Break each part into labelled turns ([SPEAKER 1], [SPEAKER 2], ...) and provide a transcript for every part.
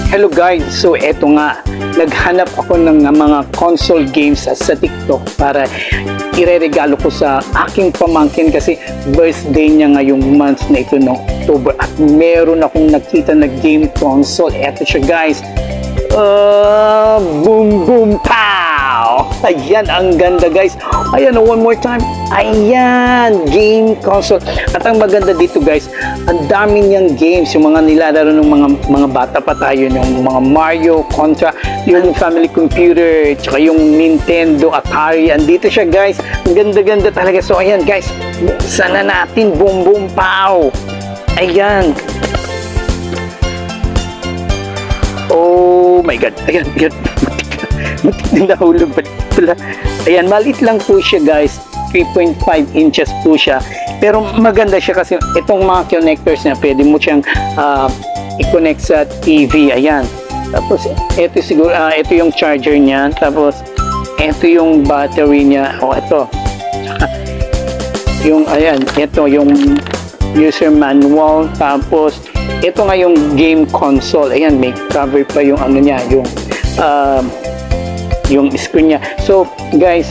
[SPEAKER 1] Hello guys, so eto nga, naghanap ako ng mga console games sa TikTok para ireregalo ko sa aking pamangkin kasi birthday niya ngayong month na ito ng October at meron akong nakita na game console. Eto siya guys, boom boom pow! Ayan, ang ganda guys. Ayan, one more time. Ayan, game console. At ang maganda dito guys, ang dami niyang games, yung mga nilalaro ng mga bata pa tayo, yung mga Mario, Contra, yung Family Computer, tsaka yung Nintendo, Atari. Andito siya guys. Ang ganda-ganda talaga. So ayan guys, buksan na natin. Boom boom pow! Ayan. Oh my God. Ayan, ayan. Nahulog pala. Ayan, maliit lang po siya guys. 3.5 inches po siya. Pero maganda siya kasi itong mga connectors niya, pwede mo siyang i-connect sa TV. Ayan. Tapos, ito siguro, ito yung charger niya. Tapos, ito yung battery niya. O, ito. Yung, ayan, ito yung user manual. Tapos, ito nga yung game console. Ayan, may cover pa yung ano niya, yung screen niya. So, guys,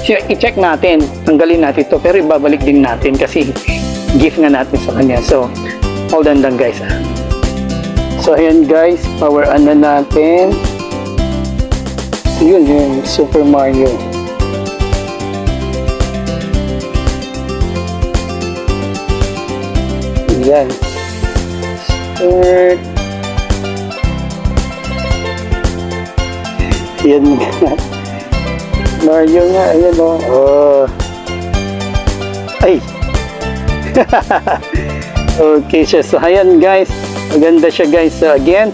[SPEAKER 1] i-check natin, tanggalin natin ito, pero ibabalik din natin kasi gift nga natin sa kanya. So, hold on lang guys. So, ayan guys, power on na natin. Yun, yun, Super Mario. Ayan. Start. Yan nga. Mario nga, ayan o. Ay! Okay siya. So, ayan guys. Maganda siya guys. So, again,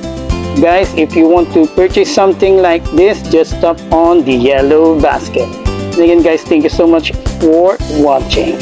[SPEAKER 1] guys, if you want to purchase something like this, just tap on the yellow basket. And again guys, thank you so much for watching.